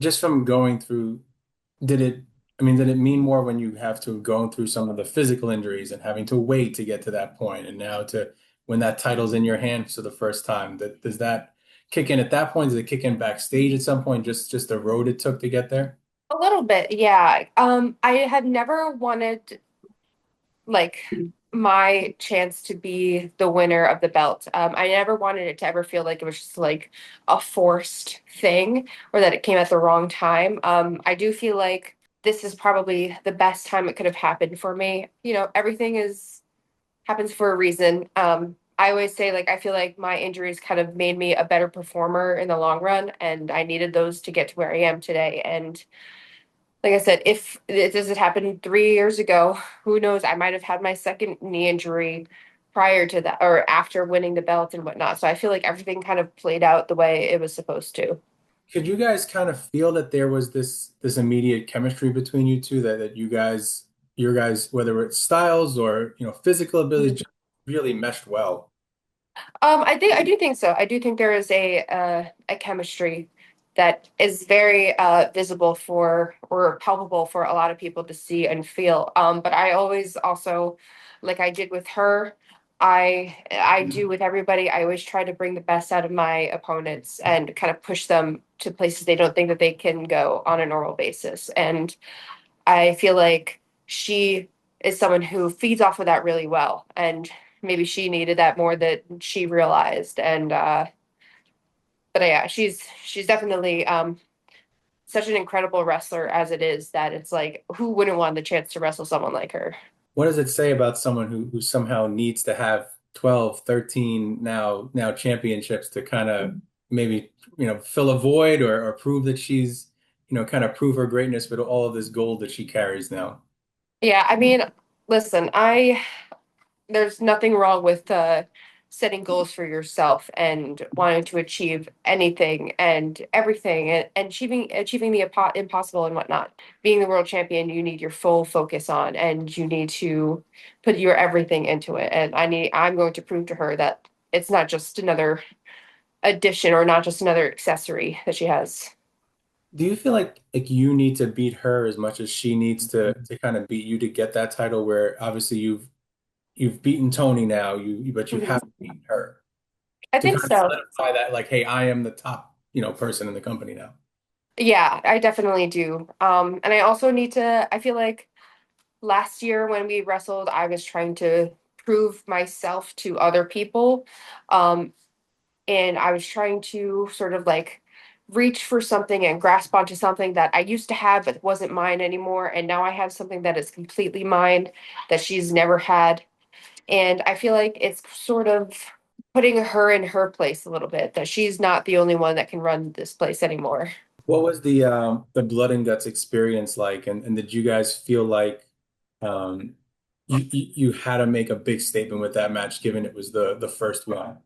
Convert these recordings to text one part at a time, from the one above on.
just from going through, did it, I mean, did it mean more when you have to go through some of the physical injuries and having to wait to get to that point, and now to when that title's in your hand for the first time, that does that kick in at that point? Does it kick in backstage at some point? Just the road it took to get there? A little bit, yeah. I have never wanted like my chance to be the winner of the belt. I never wanted it to ever feel like it was just like a forced thing or that it came at the wrong time. I do feel like this is probably the best time it could have happened for me. You know, everything is happens for a reason. I always say like I feel like my injuries kind of made me a better performer in the long run, and I needed those to get to where I am today. And like I said, if this had happened 3 years ago, who knows? I might have had my second knee injury prior to that or after winning the belt and whatnot. So I feel like everything kind of played out the way it was supposed to. Could you guys kind of feel that there was this immediate chemistry between you two, that you guys, your guys, whether it's styles or physical ability, Mhm. just really meshed well? I do think so. I do think there is a chemistry that is very visible for or palpable for a lot of people to see and feel. But I always also, like I did with her, I do with everybody. I always try to bring the best out of my opponents and kind of push them to places they don't think that they can go on a normal basis. And I feel like she is someone who feeds off of that really well. And maybe she needed that more than she realized. And but yeah, she's definitely such an incredible wrestler as it is that it's like who wouldn't want the chance to wrestle someone like her? What does it say about someone who somehow needs to have 12, 13 now championships to kind of maybe, fill a void, or prove that she's, kind of prove her greatness with all of this gold that she carries now? Yeah, I mean, listen, I there's nothing wrong with setting goals for yourself and wanting to achieve anything and everything and achieving the impossible and whatnot. Being the world champion, you need your full focus on and you need to put your everything into it. And I'm going to prove to her that it's not just another addition or not just another accessory that she has. Do you feel like you need to beat her as much as she needs to kind of beat you to get that title, where obviously you've beaten Tony now, but you Mhm. have to beat her I to think kind of so. solidify that, like, hey, I am the top, person in the company now. Yeah, I definitely do. And I also need to, I feel like last year when we wrestled, I was trying to prove myself to other people. Um, and I was trying to sort of like reach for something and grasp onto something that I used to have but wasn't mine anymore. And now I have something that is completely mine that she's never had. And I feel like it's sort of putting her in her place a little bit, that she's not the only one that can run this place anymore. What was the Blood and Guts experience like, and did you guys feel like um you had to make a big statement with that match, given it was the first one?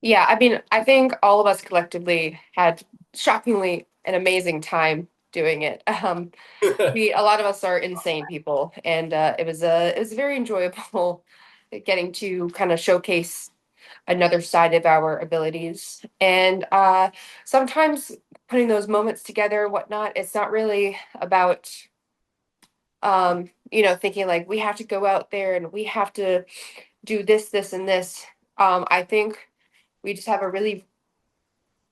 Yeah, I mean, I think all of us collectively had shockingly an amazing time doing it. We a lot of us are insane people, and it was very enjoyable getting to kind of showcase another side of our abilities. And sometimes putting those moments together, whatnot, it's not really about thinking like we have to go out there and we have to do this, this, and this. I think we just have a really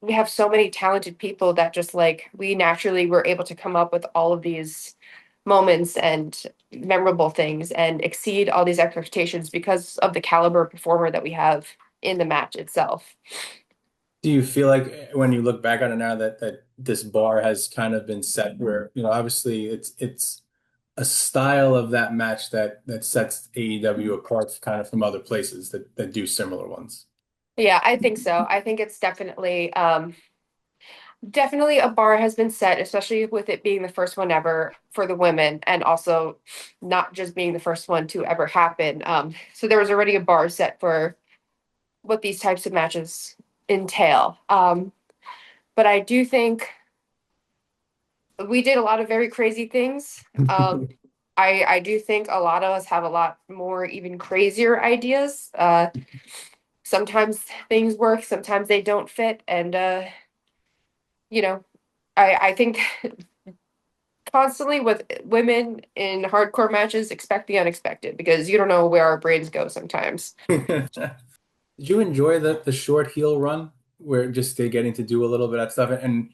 we have so many talented people that just like we naturally were able to come up with all of these moments and memorable things and exceed all these expectations because of the caliber of performer that we have in the match itself. Do you feel like when you look back on it now that this bar has kind of been set, where, obviously it's a style of that match that sets AEW apart kind of from other places that do similar ones? Yeah, I think so. I think it's definitely a bar has been set, especially with it being the first one ever for the women and also not just being the first one to ever happen. So there was already a bar set for what these types of matches entail. But I do think we did a lot of very crazy things. I do think a lot of us have a lot more even crazier ideas. Sometimes things work, sometimes they don't fit, and you know, I think constantly with women in hardcore matches, expect the unexpected because you don't know where our brains go sometimes. Did you enjoy the short heel run where just they getting to do a little bit of that stuff? And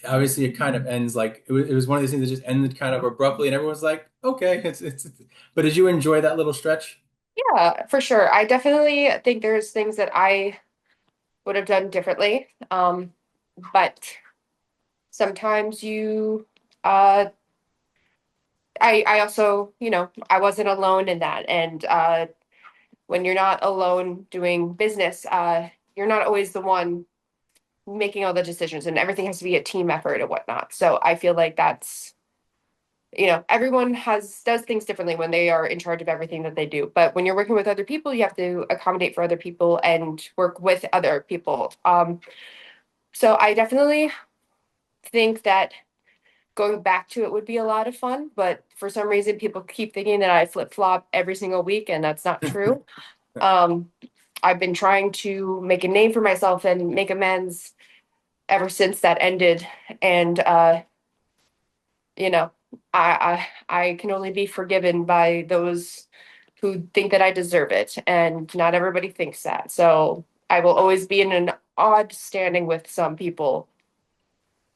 obviously it kind of ends like it was one of these things that just ended kind of abruptly, and everyone's like, okay, but did you enjoy that little stretch? Yeah, for sure. I definitely think there's things that I would have done differently. But sometimes you uh I also, I wasn't alone in that. And when you're not alone doing business, you're not always the one making all the decisions and everything has to be a team effort and whatnot. So I feel like that's, everyone does things differently when they are in charge of everything that they do. But when you're working with other people, you have to accommodate for other people and work with other people. So I definitely think that going back to it would be a lot of fun, but for some reason people keep thinking that I flip flop every single week, and that's not true. Um, I've been trying to make a name for myself and make amends ever since that ended. And you know, I can only be forgiven by those who think that I deserve it, and not everybody thinks that. So I will always be in an odd standing with some people.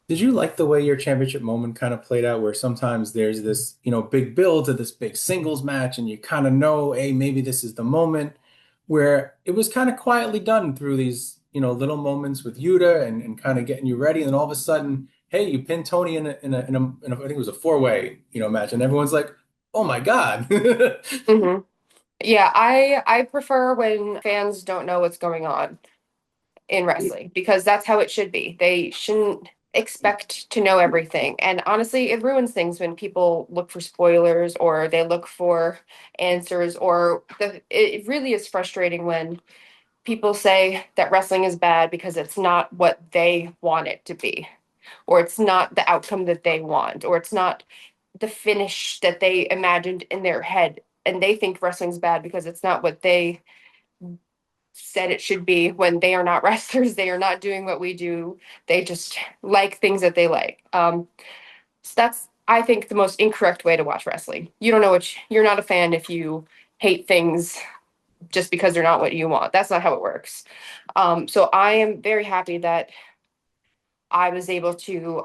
Did you like the way your championship moment kind of played out, where sometimes there's this, big build to this big singles match, and you kind of know, hey, maybe this is the moment, where it was kind of quietly done through these, little moments with Yuta and kind of getting you ready, and then all of a sudden, hey, you pin Tony I think it was a four-way, match, and everyone's like, oh my God. Hmm. Yeah, I prefer when fans don't know what's going on in wrestling because that's how it should be. They shouldn't expect to know everything. And honestly, it ruins things when people look for spoilers or they look for answers it really is frustrating when people say that wrestling is bad because it's not what they want it to be, or it's not the outcome that they want, or it's not the finish that they imagined in their head. And they think wrestling's bad because it's not what they said it should be when they are not wrestlers. They are not doing what we do. They just like things that they like. So that's, I think, the most incorrect way to watch wrestling. You don't know you're not a fan if you hate things just because they're not what you want. That's not how it works. So I am very happy that I was able to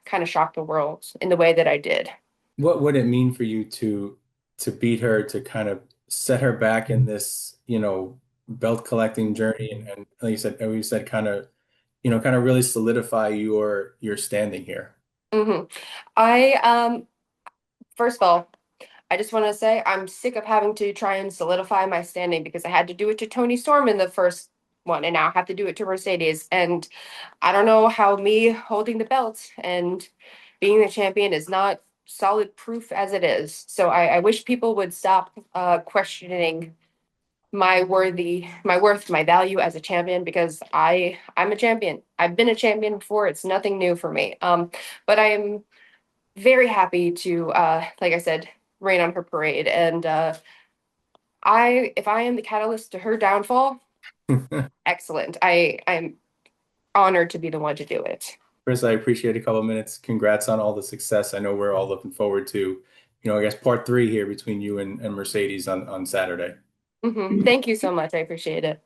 kind of shock the world in the way that I did. What would it mean for you to beat her, to kind of set her back in this, belt collecting journey, and like you said, kind of really solidify your standing here? Hmm. I first of all, I just want to say I'm sick of having to try and solidify my standing because I had to do it to Tony Storm in the first one, and now I have to do it to Mercedes. And I don't know how me holding the belt and being the champion is not solid proof as it is. So I wish people would stop questioning my worth, my value as a champion because I'm a champion. I've been a champion before. It's nothing new for me. But I am very happy to like I said, rain on her parade. And I if I am the catalyst to her downfall, excellent. I'm honored to be the one to do it. Chris, I appreciate a couple of minutes. Congrats on all the success. I know we're all looking forward to, I guess part three here between you and Mercedes on Saturday. Thank you so much. I appreciate it.